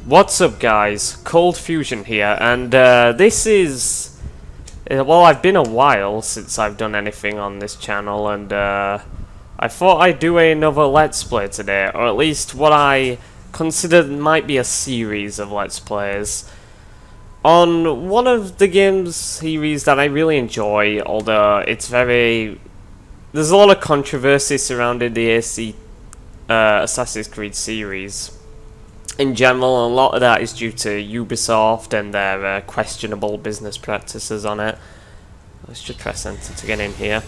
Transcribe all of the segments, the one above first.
What's up guys, Cold Fusion here, and this is... well, I've been a while since I've done anything on this channel, and I thought I'd do another Let's Play today, or at least what I consider might be a series of Let's Plays, on one of the games series that I really enjoy, although it's very... there's a lot of controversy surrounding the Assassin's Creed series. In general, a lot of that is due to Ubisoft and their questionable business practices on it. Let's just press enter to get in here.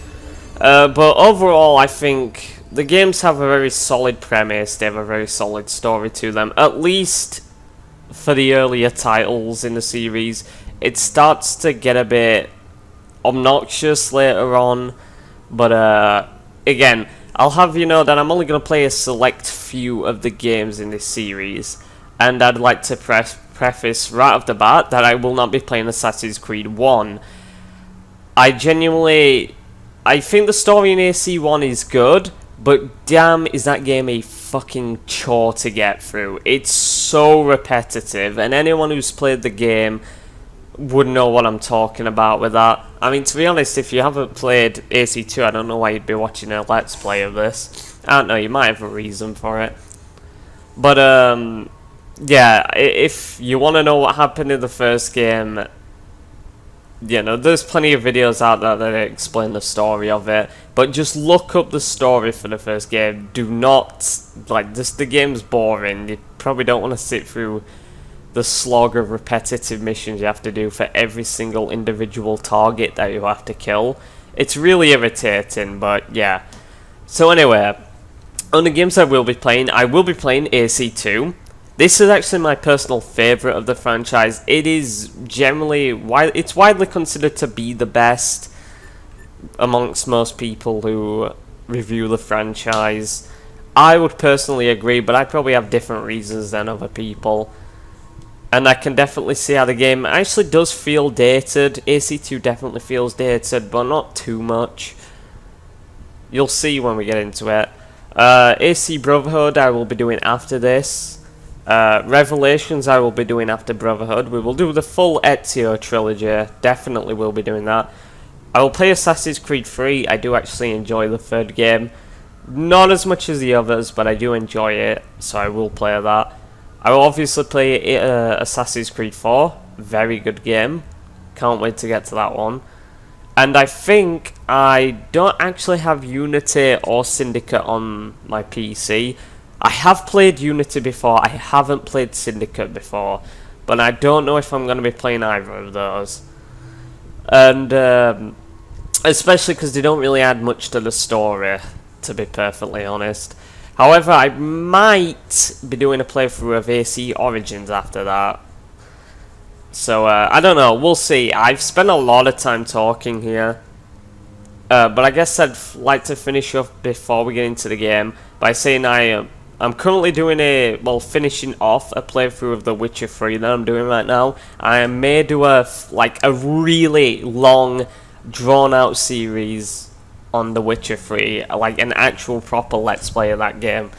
But overall, I think the games have a very solid premise, they have a very solid story to them, at least for the earlier titles in the series. It starts to get a bit obnoxious later on, but again, I'll have you know that I'm only going to play a select few of the games in this series, and I'd like to preface right off the bat that I will not be playing Assassin's Creed 1. I think the story in AC1 is good, but damn is that game a fucking chore to get through. It's so repetitive, and anyone who's played the game would know what I'm talking about with that. I mean, to be honest, if you haven't played AC2, I don't know why you'd be watching a Let's Play of this. I don't know, you might have a reason for it. But, yeah, if you want to know what happened in the first game, you know, there's plenty of videos out there that explain the story of it. But just look up the story for the first game. Do not, like, the game's boring. You probably don't want to sit through the slog of repetitive missions you have to do for every single individual target that you have to kill. It's really irritating, but yeah. So anyway, on the games I will be playing AC2. This is actually my personal favourite of the franchise. It is generally it's widely considered to be the best amongst most people who review the franchise. I would personally agree, but I probably have different reasons than other people. And I can definitely see how the game actually does feel dated. AC2 definitely feels dated, but not too much. You'll see when we get into it. AC Brotherhood I will be doing after this. Revelations I will be doing after Brotherhood. We will do the full Ezio trilogy. Definitely will be doing that. I will play Assassin's Creed 3. I do actually enjoy the third game. Not as much as the others, but I do enjoy it, so I will play that. I will obviously play Assassin's Creed 4, very good game, can't wait to get to that one. And I think I don't actually have Unity or Syndicate on my PC. I have played Unity before, I haven't played Syndicate before, but I don't know if I'm going to be playing either of those. And especially because they don't really add much to the story, to be perfectly honest. However, I might be doing a playthrough of AC Origins after that. So, I don't know, we'll see. I've spent a lot of time talking here. But I guess I'd like to finish off before we get into the game by saying I'm currently doing finishing off a playthrough of The Witcher 3 that I'm doing right now. I may do a really long, drawn-out series on The Witcher 3, like an actual proper Let's Play of that game,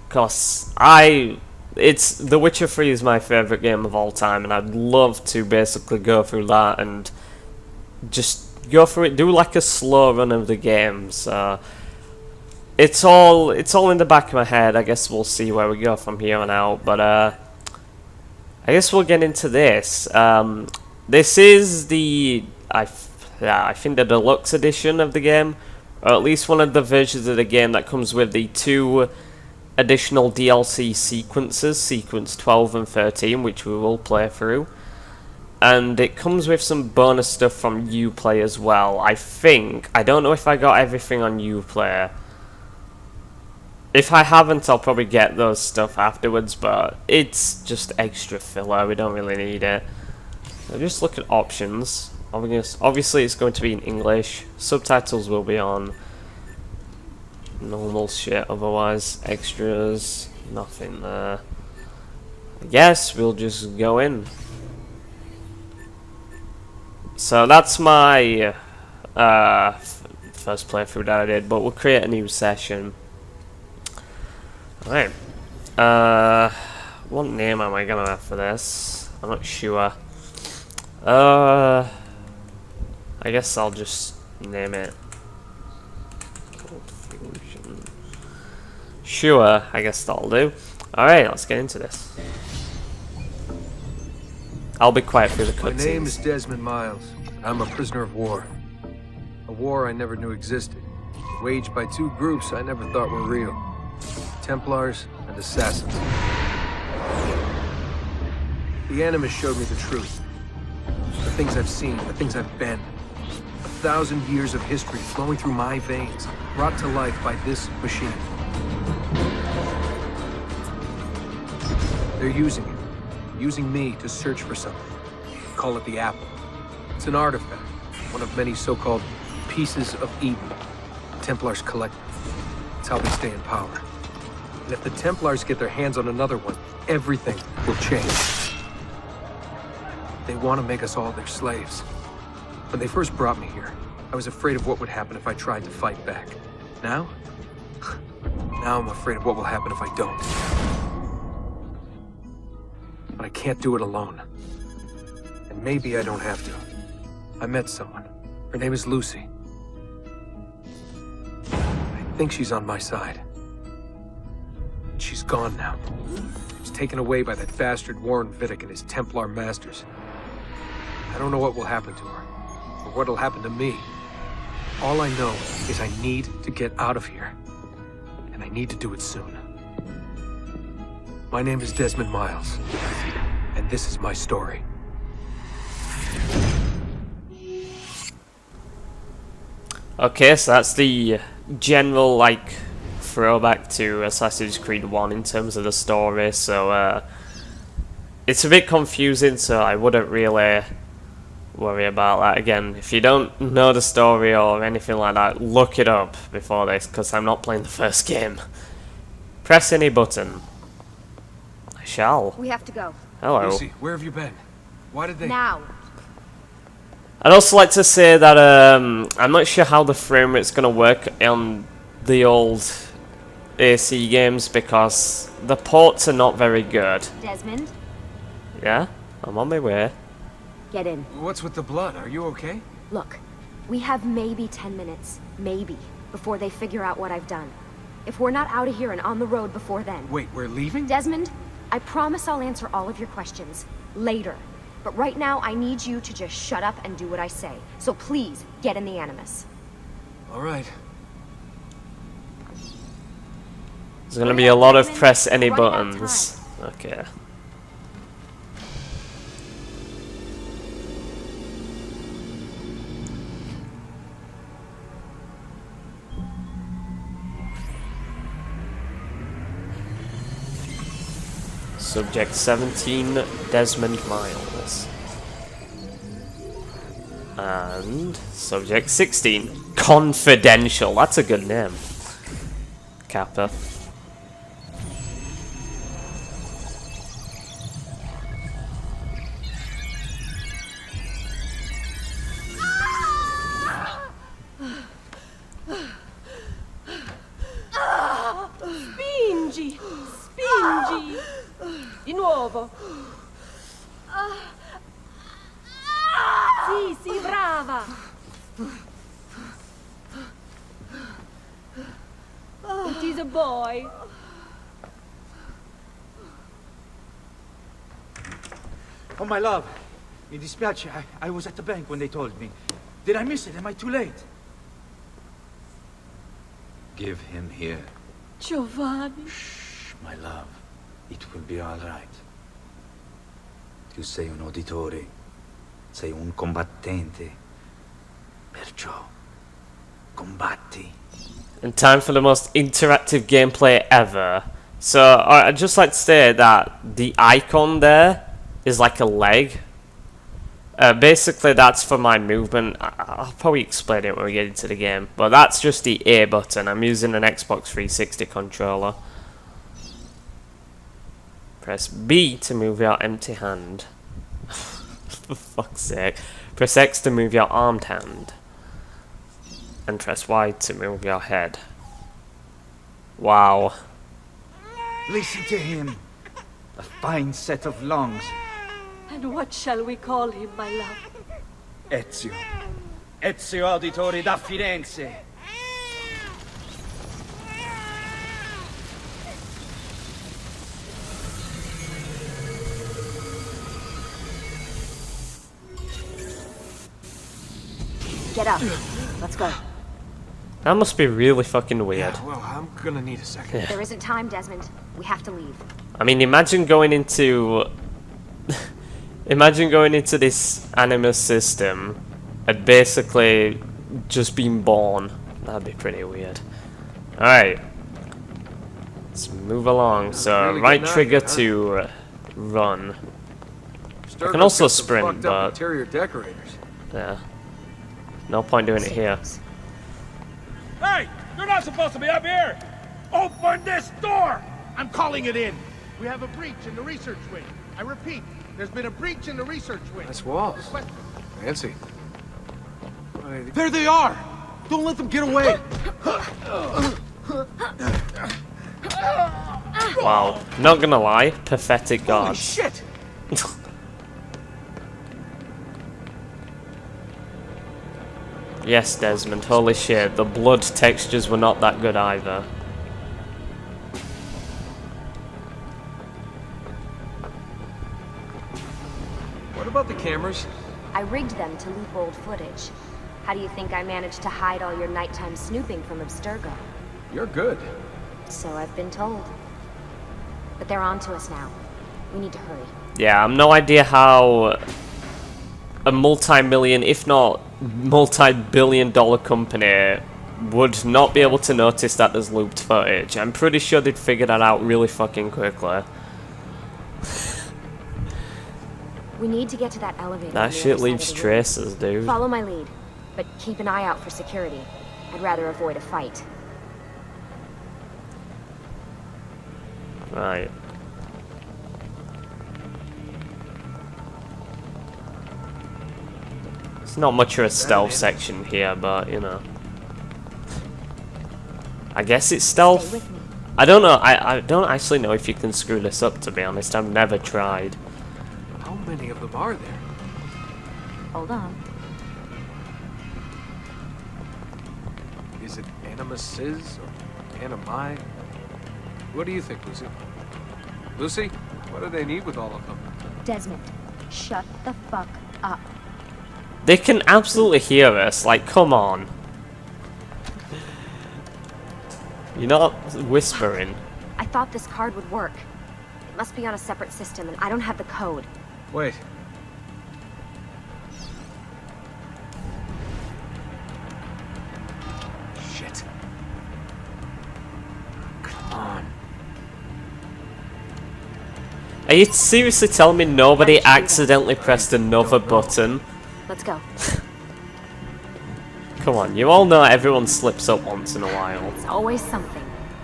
because The Witcher 3 is my favourite game of all time, and I'd love to basically go through that and just go through it, do like a slow run of the game. So it's all in the back of my head. I guess we'll see where we go from here on out, but I guess we'll get into this. This is I think the deluxe edition of the game, or at least one of the versions of the game that comes with the 2 additional DLC sequences, sequence 12 and 13, which we will play through. And it comes with some bonus stuff from Uplay as well, I think. I don't know if I got everything on Uplay. If I haven't, I'll probably get those stuff afterwards, but it's just extra filler, we don't really need it. So just look at options. Obviously it's going to be in English, subtitles will be on, normal shit otherwise, extras, nothing there. I guess we'll just go in. So that's my first playthrough that I did, but we'll create a new session. Alright, What name am I gonna have for this? I'm not sure. I guess I'll just name it Cold Fusion. Sure, I guess that'll do. Alright, let's get into this. I'll be quiet through the cutscenes. My name is Desmond Miles. I'm a prisoner of war. A war I never knew existed. Waged by two groups I never thought were real. Templars and Assassins. The Animus showed me the truth. The things I've seen, the things I've been. 1,000 years of history flowing through my veins, brought to life by this machine. They're using it. Using me to search for something. Call it the Apple. It's an artifact. One of many so-called pieces of Eden. Templars collect them. It's how they stay in power. And if the Templars get their hands on another one, everything will change. They want to make us all their slaves. When they first brought me here, I was afraid of what would happen if I tried to fight back. Now? Now I'm afraid of what will happen if I don't. But I can't do it alone. And maybe I don't have to. I met someone. Her name is Lucy. I think she's on my side. She's gone now. She's taken away by that bastard Warren Vidic and his Templar masters. I don't know what will happen to her, or what'll happen to me. All I know is I need to get out of here. And I need to do it soon. My name is Desmond Miles, and this is my story. Okay, so that's the general, like, throwback to Assassin's Creed 1 in terms of the story, so, it's a bit confusing, so I wouldn't really worry about that. Again, if you don't know the story or anything like that, look it up before this, because I'm not playing the first game. Press any button. I shall. We have to go. Hello. Lucy, where have you been? Why did they... Now. I'd also like to say that I'm not sure how the frame rate's going to work on the old AC games, because the ports are not very good. Desmond, Yeah? I'm on my way. get in. What's with the blood? Are you okay? Look, we have maybe 10 minutes, maybe, before they figure out what I've done. If we're not out of here and on the road before then... Wait, we're leaving? Desmond, I promise I'll answer all of your questions later. But right now, I need you to just shut up and do what I say. So please, get in the Animus. All right. There's going to be a lot of press any buttons. Okay. Subject 17, Desmond Miles. And Subject 16, Confidential. That's a good name. Kappa. Spingi! Spingi! Di nuovo! Sì, sì, brava! It is a boy. Oh, my love. Mi dispiace. I was at the bank when they told me. Did I miss it? Am I too late? Give him here. Giovanni. Shh, my love. It will be all right. Tu sei un uditore. Sei un combattente. Perciò, combatti. And time for the most interactive gameplay ever. So, I'd just like to say that the icon there is like a leg. Basically, that's for my movement. I'll probably explain it when we get into the game. But that's just the A button. I'm using an Xbox 360 controller. Press B to move your empty hand. For fuck's sake. Press X to move your armed hand. And press Y to move your head. Wow. Listen to him. A fine set of lungs. And what shall we call him, my love? Ezio. Ezio Auditore da Firenze. Get up. Let's go. That must be really fucking weird. Yeah, well, I'm gonna need a second. There isn't time, Desmond. We have to leave. I mean, imagine going into... imagine going into this animus system and basically just being born. That'd be pretty weird. Alright. Let's move along. So, Really right getting out trigger here, huh? to run. Sturgis can also got some sprint, fucked up but- interior decorators. Yeah. No point doing it here. Hey! You're not supposed to be up here! Open this door! I'm calling it in! We have a breach in the research wing. I repeat, there's been a breach in the research wing. Nice walls. Request- Fancy. There they are! Don't let them get away! Wow. Not gonna lie, pathetic Holy guards. shit! Yes, Desmond, holy shit, the blood textures were not that good either. What about the cameras? I rigged them to loop old footage. How do you think I managed to hide all your nighttime snooping from Abstergo? You're good. So I've been told. But they're on to us now. We need to hurry. Yeah, I've no idea how a multi-million, if not multi-billion-dollar company would not be able to notice that there's looped footage. I'm pretty sure they'd figure that out really fucking quickly. We need to get to that elevator. That on the shit other side leaves of the room. traces, dude. Follow my lead, but keep an eye out for security. I'd rather avoid a fight. Right. It's not much of a stealth section here, but, you know. I guess it's Stay stealth. with me. I don't know. I don't actually know if you can screw this up, to be honest. I've never tried. How many of them are there? Hold on. Is it animuses or animi? What do you think, Lucy? Lucy, what do they need with all of them? Desmond, shut the fuck up. They can absolutely hear us. Like, come on. You're not whispering. I thought this card would work. It must be on a separate system, and I don't have the code. Wait. Shit. Come on. Are you seriously telling me nobody accidentally pressed another button? Let's go. Come on, you all know everyone slips up once in a while. It's always something.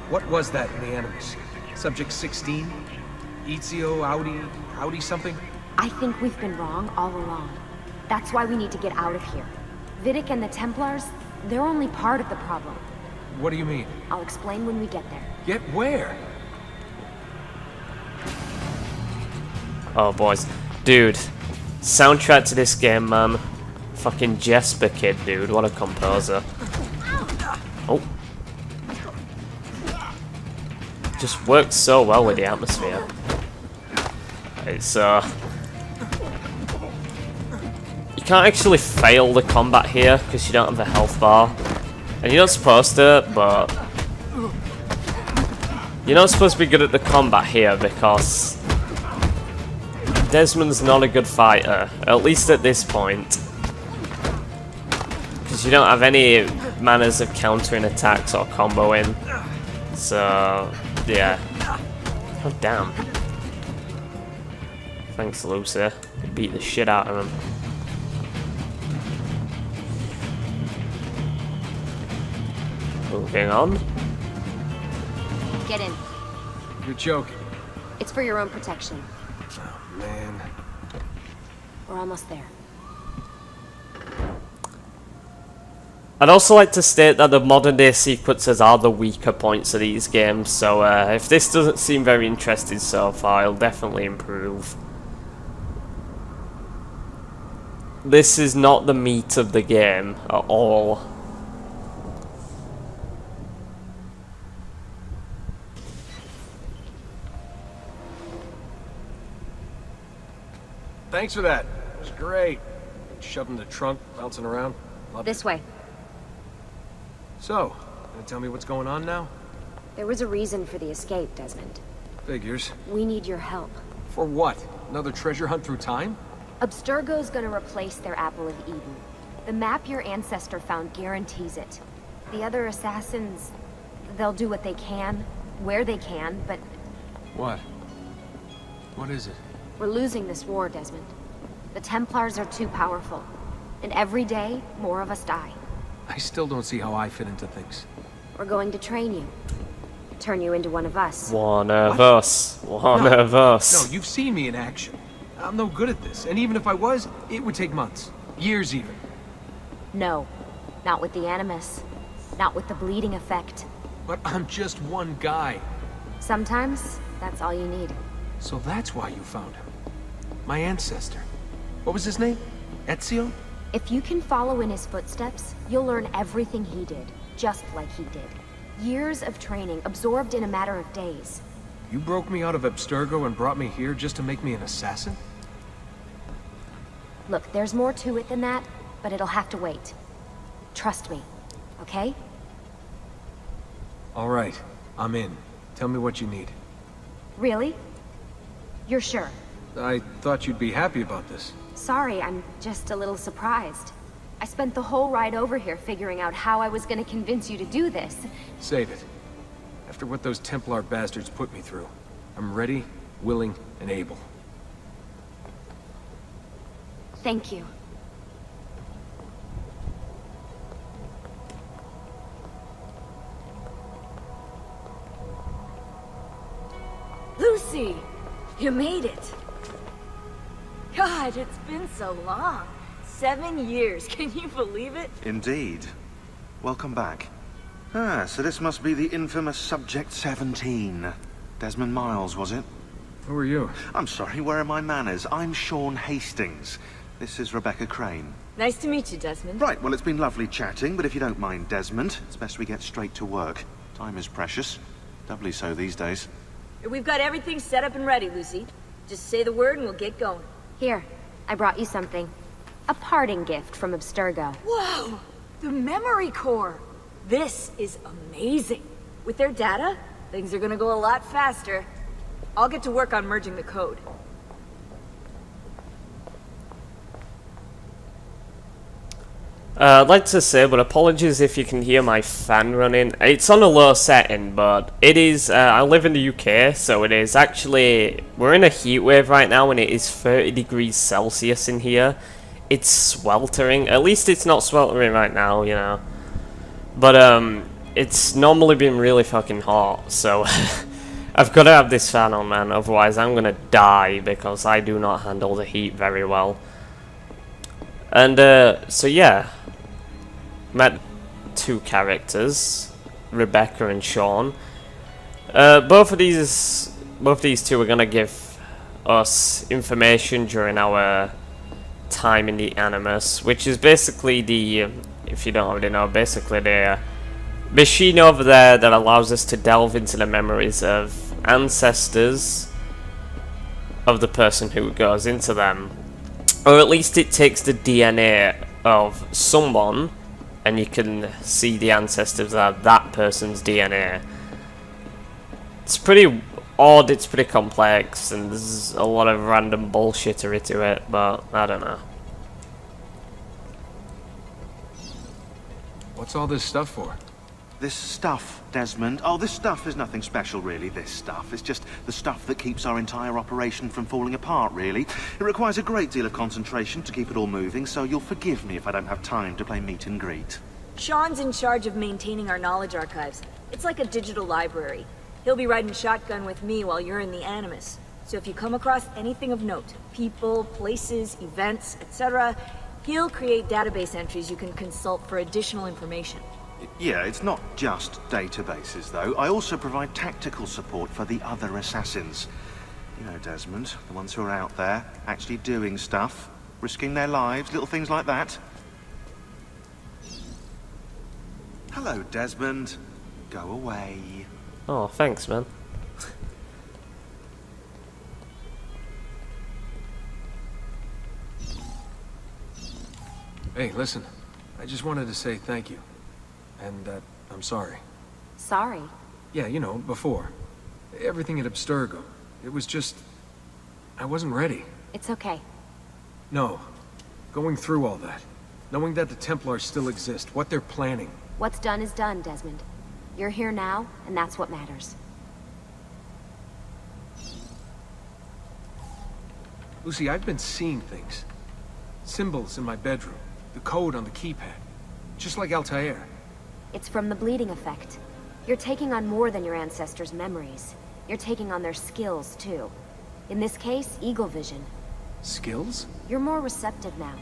What was that in the animus? Subject 16? Ezio, Audi something? I think we've been wrong all along. That's why we need to get out of here. Vidic and the Templars, they're only part of the problem. What do you mean? I'll explain when we get there. Get where? Oh, boys. Dude, soundtrack to this game, man. Fucking Jesper Kid, dude. What a composer. Oh. Just works so well with the atmosphere. It's, you can't actually fail the combat here, because you don't have a health bar. And you're not supposed to, but... You're not supposed to be good at the combat here, because... Desmond's not a good fighter, at least at this point. Because you don't have any manners of countering attacks or comboing. So, yeah. Oh, damn. Thanks, Lucy. You beat the shit out of him. Moving on. Get in. You're joking. It's for your own protection. Oh, man. We're almost there. I'd also like to state that the modern day sequences are the weaker points of these games, so if this doesn't seem very interesting so far, it'll definitely improve. This is not the meat of the game at all. Thanks for that. It was great. Shoving the trunk, bouncing around. Loved This it. way. So, gonna tell me what's going on now? There was a reason for the escape, Desmond. Figures. We need your help. For what? Another treasure hunt through time? Abstergo's gonna replace their Apple of Eden. The map your ancestor found guarantees it. The other assassins, they'll do what they can, where they can, but What? What is it? we're losing this war, Desmond. The Templars are too powerful. And every day, more of us die. I still don't see how I fit into things. We're going to train you. Turn you into one of us. One of us. One of us. No, you've seen me in action. I'm no good at this, and even if I was, it would take months. Years even. No. Not with the Animus. Not with the bleeding effect. But I'm just one guy. Sometimes, that's all you need. So that's why you found him. My ancestor. What was his name? Ezio? If you can follow in his footsteps, you'll learn everything he did, just like he did. Years of training, absorbed in a matter of days. You broke me out of Abstergo and brought me here just to make me an assassin? Look, there's more to it than that, but it'll have to wait. Trust me, okay? All right, I'm in. Tell me what you need. Really? You're sure? I thought you'd be happy about this. Sorry, I'm just a little surprised. I spent the whole ride over here figuring out how I was gonna convince you to do this. Save it. After what those Templar bastards put me through, I'm ready, willing, and able. Thank you. Lucy! You made it! God, it's been so long. 7 years, can you believe it? Indeed. Welcome back. Ah, so this must be the infamous Subject 17. Desmond Miles, was it? Who are you? I'm sorry, where are my manners? I'm Sean Hastings. This is Rebecca Crane. Nice to meet you, Desmond. Right, well, it's been lovely chatting, but if you don't mind, Desmond, it's best we get straight to work. Time is precious. Doubly so these days. We've got everything set up and ready, Lucy. Just say the word and we'll get going. Here, I brought you something. A parting gift from Abstergo. Whoa! The memory core! This is amazing. With their data, things are gonna go a lot faster. I'll get to work on merging the code. I'd like to say, but apologies if you can hear my fan running. It's on a low setting, but it is, I live in the UK, so it is actually, we're in a heat wave right now, and it is 30 degrees Celsius in here. It's sweltering. At least it's not sweltering right now, you know. But, it's normally been really fucking hot, so I've got to have this fan on, man, otherwise I'm gonna die, because I do not handle the heat very well. And, so yeah. Met two characters, Rebecca and Sean. Both of these two are gonna give us information during our time in the Animus, which is basically the, if you don't already know, basically the machine over there that allows us to delve into the memories of ancestors of the person who goes into them. Or at least it takes the DNA of someone, and you can see the ancestors of that person's DNA. It's pretty odd, it's pretty complex, and there's a lot of random bullshittery to it, but I don't know. What's all this stuff for? This stuff, Desmond. Oh, this stuff is nothing special, really. This stuff is just the stuff that keeps our entire operation from falling apart, really. It requires a great deal of concentration to keep it all moving, so you'll forgive me if I don't have time to play meet and greet. Sean's in charge of maintaining our knowledge archives. It's like a digital library. He'll be riding shotgun with me while you're in the Animus. So if you come across anything of note, people, places, events, etc., He'll create database entries you can consult for additional information. Yeah, it's not just databases, though. I also provide tactical support for the other assassins. You know, Desmond, the ones who are out there, actually doing stuff, risking their lives, little things like that. Hello, Desmond. Go away. Oh, thanks, man. Hey, listen. I just wanted to say thank you. And that I'm sorry. Sorry. Yeah, you know, before. Everything at Abstergo. It was just... I wasn't ready. It's okay. No. Going through all that. Knowing that the Templars still exist, what they're planning. What's done is done, Desmond. You're here now, and that's what matters. Lucy, I've been seeing things. Symbols in my bedroom. The code on the keypad. Just like Altair. It's from the bleeding effect. You're taking on more than your ancestors' memories. You're taking on their skills, too. In this case, eagle vision. Skills? You're more receptive now.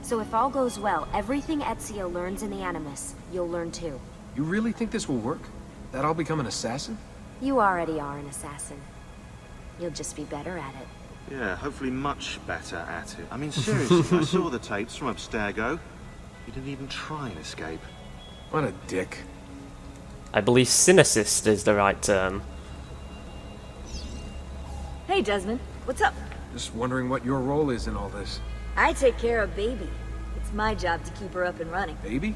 So if all goes well, everything Ezio learns in the Animus, you'll learn too. You really think this will work? That I'll become an assassin? You already are an assassin. You'll just be better at it. Yeah, hopefully much better at it. I mean, seriously, I saw the tapes from Abstergo. You didn't even try and escape. What a dick. I believe cynicist is the right term. Hey, Desmond. What's up? Just wondering what your role is in all this. I take care of Baby. It's my job to keep her up and running. Baby?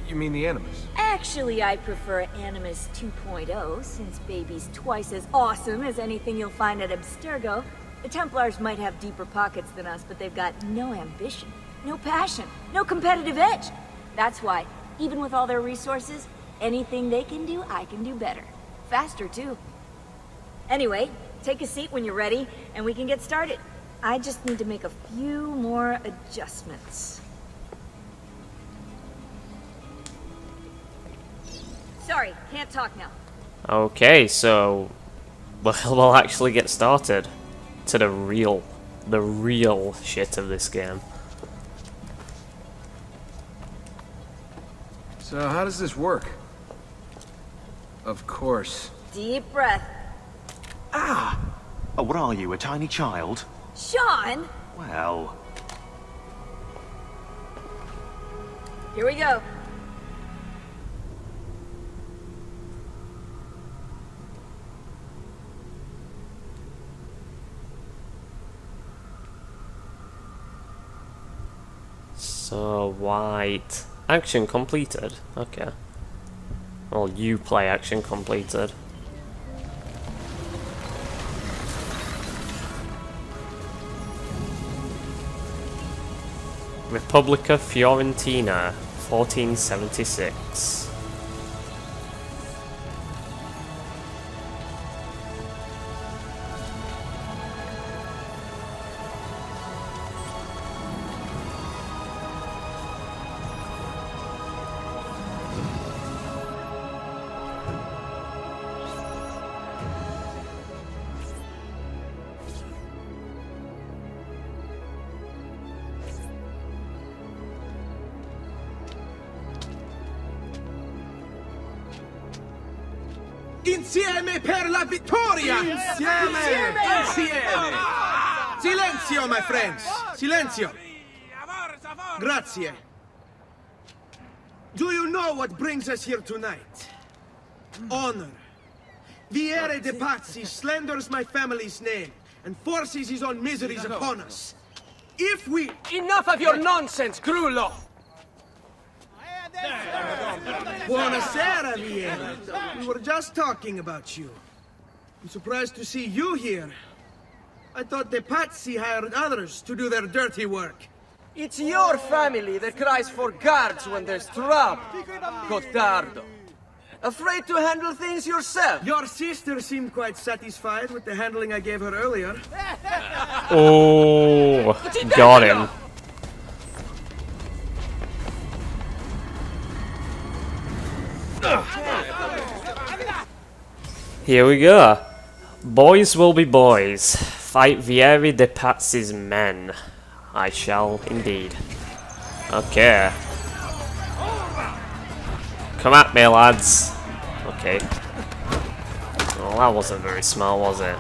You mean the Animus? Actually, I prefer Animus 2.0, since Baby's twice as awesome as anything you'll find at Abstergo. The Templars might have deeper pockets than us, but they've got no ambition, no passion, no competitive edge. That's why, even with all their resources, anything they can do, I can do better. Faster, too. Anyway, take a seat when you're ready, and we can get started. I just need to make a few more adjustments. Sorry, can't talk now. Okay, so we'll actually get started to the real shit of this game. So how does this work? Of course. Deep breath. Oh, what are you, a tiny child? Sean! Well... Here we go. So, white. Action completed. Okay. Well, you play action completed. Republica Fiorentina, 1476. Insieme per la vittoria! Insieme! Insieme! Silenzio, my friends! Silenzio! Grazie. Do you know what brings us here tonight? Honor. Viere de Pazzi slanders my family's name and forces his own miseries upon us. If we... Enough of your nonsense, Grullo! Buonasera, Viera. We were just talking about you. I'm surprised to see you here. I thought the Pazzi hired others to do their dirty work. It's your family that cries for guards when there's trouble, Gottardo. Afraid to handle things yourself? Your sister seemed quite satisfied with the handling I gave her earlier. Oh, got him. Here we go. Boys will be boys. Fight Vieri de Pazzi's men. I shall indeed. Okay. Come at me, lads. Okay. Well, that wasn't very smart, was it?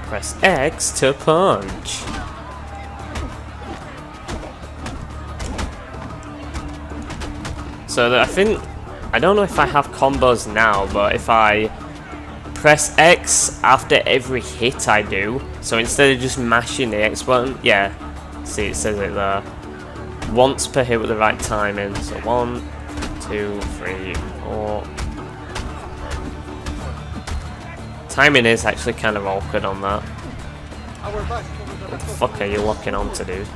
Press X to punch. So I think, I don't know if I have combos now, but if I press X after every hit I do, so instead of just mashing the X button, yeah, see it says it there, once per hit with the right timing, so 1, 2, 3, 4. Timing is actually kind of awkward on that. What the fuck are you locking onto, dude?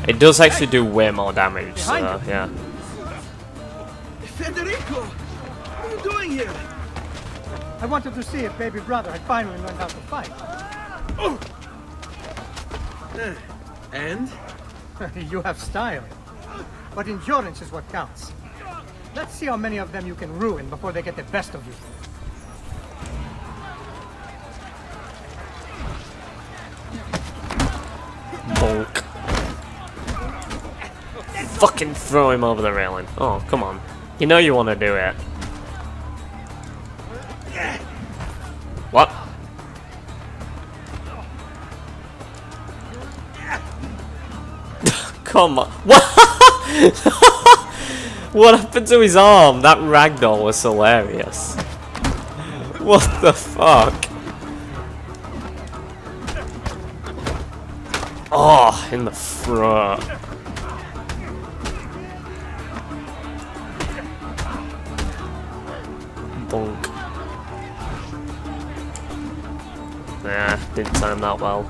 It does actually do way more damage, so yeah. Federico! What are you doing here? I wanted to see if baby brother had finally learned how to fight. Oh. And? You have style. But endurance is what counts. Let's see how many of them you can ruin before they get the best of you. Bonk. Fucking throw him over the railing. Oh, come on. You know you want to do it. What? Come on. What? What happened to his arm? That ragdoll was hilarious. What the fuck? Oh, in the front. Bonk. Nah, didn't time that well.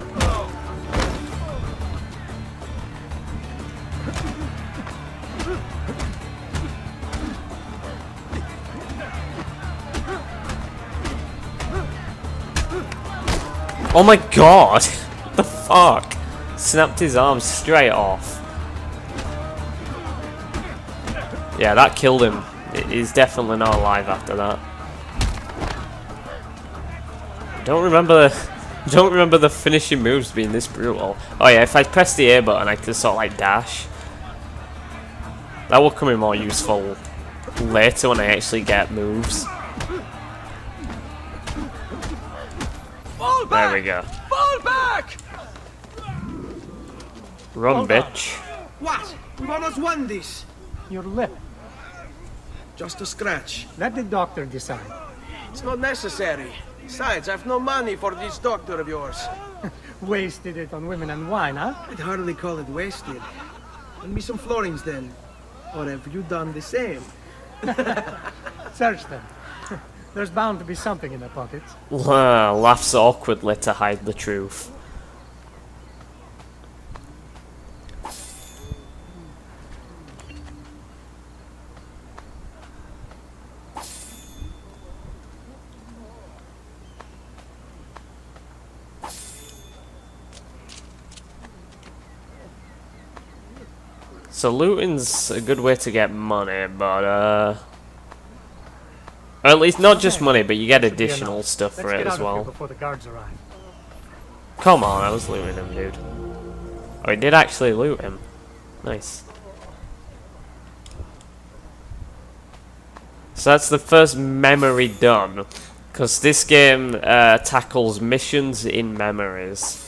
Oh my god! What the fuck? Snapped his arm straight off. Yeah, that killed him. He's definitely not alive after that. Don't remember the finishing moves being this brutal. Oh yeah, if I press the A button, I can sort of like dash. That will come in more useful later when I actually get moves. There we go. Fall back! Run, bitch. What? We've almost won this. Your lip. Just a scratch. Let the doctor decide. It's not necessary. Besides, I've no money for this doctor of yours. Wasted it on women and wine, huh? I'd hardly call it wasted. Lend me some florins then. Or have you done the same? Search them. There's bound to be something in their pockets. Laughs awkwardly to hide the truth. So looting's a good way to get money, but or at least not just money, but you get additional stuff for it as well. Before the guards arrive. Come on, I was looting him, dude. Oh, he did actually loot him. Nice. So that's the first memory done, because this game tackles missions in memories.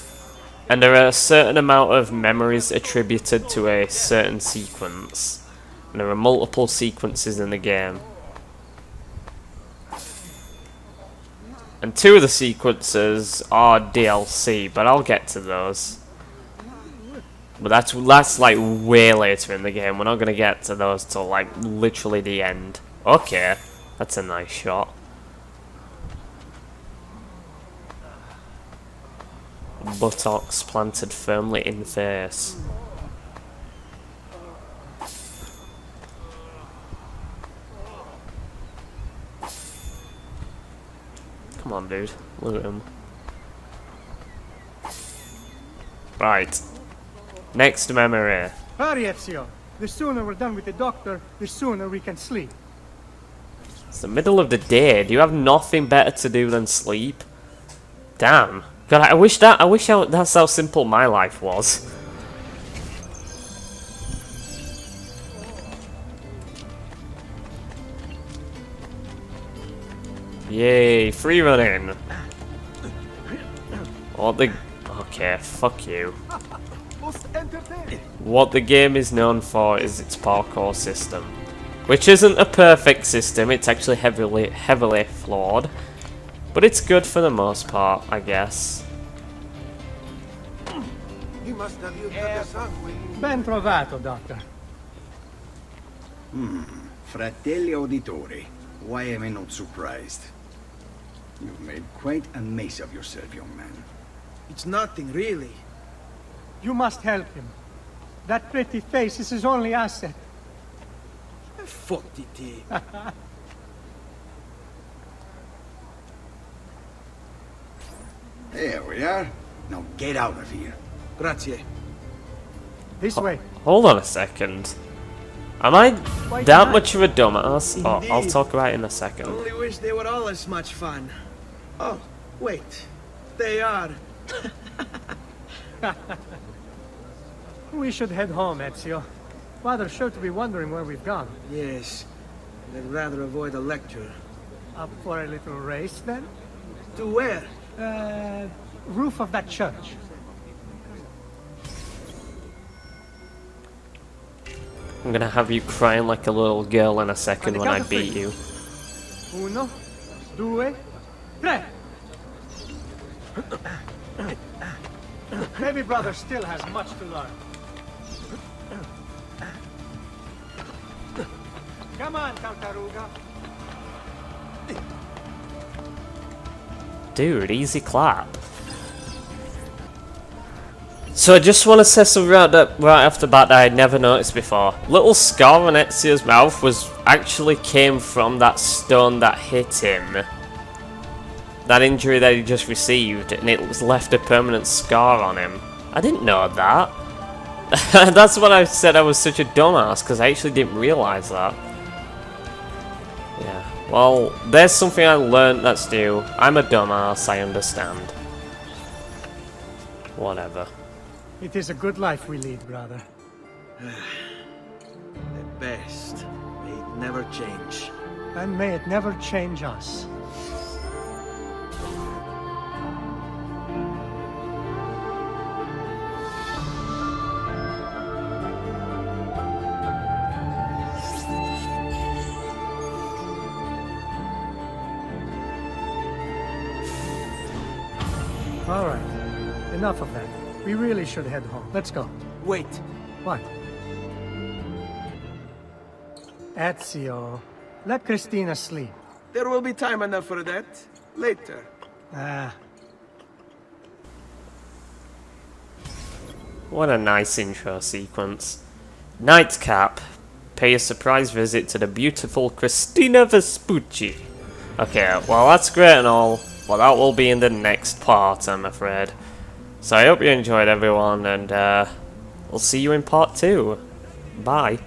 And there are a certain amount of memories attributed to a certain sequence. And there are multiple sequences in the game. And 2 of the sequences are DLC, but I'll get to those. But that's like way later in the game. We're not going to get to those till like literally the end. Okay, that's a nice shot. Buttocks planted firmly in face. Come on, dude. Look at him. Right. Next memory. Hurry, Ezio. The sooner we're done with the doctor, the sooner we can sleep. It's the middle of the day. Do you have nothing better to do than sleep? Damn. God, that's how simple my life was. Yay, free running. Okay, fuck you. What the game is known for is its parkour system, which isn't a perfect system. It's actually heavily flawed, but it's good for the most part, I guess. Ben trovato, Doctor. Fratelli auditori, why am I not surprised? You've made quite a mess of yourself, young man. It's nothing, really. You must help him. That pretty face is his only asset. Fottiti. There we are. Now get out of here. Grazie. This way. Hold on a second. Am I that much of a dumbass? Oh, I'll talk about it in a second. Only wish they were all as much fun. Oh, wait. They are. We should head home, Ezio. Father's sure to be wondering where we've gone. Yes. I'd rather avoid a lecture. Up for a little race, then? To where? Roof of that church. I'm gonna have you crying like a little girl in a second when I beat you. Uno, due, tre. Baby brother still has much to learn. Come on, Tartaruga. Dude, easy clap. So I just want to say something right off the bat that I'd never noticed before. Little scar on Ezio's mouth actually came from that stone that hit him. That injury that he just received, and it was left a permanent scar on him. I didn't know that. That's what I said I was such a dumbass, because I actually didn't realise that. Yeah, well, there's something I learned that's new. I'm a dumbass, I understand. Whatever. It is a good life we lead, brother. The best. May it never change. And may it never change us. All right. Enough of that. We really should head home. Let's go. Wait. What? Ezio, let Christina sleep. There will be time enough for that. Later. Ah. What a nice intro sequence. Nightcap. Pay a surprise visit to the beautiful Christina Vespucci. Okay, well that's great and all, but that will be in the next part, I'm afraid. So I hope you enjoyed, everyone, and we'll see you in part 2. Bye.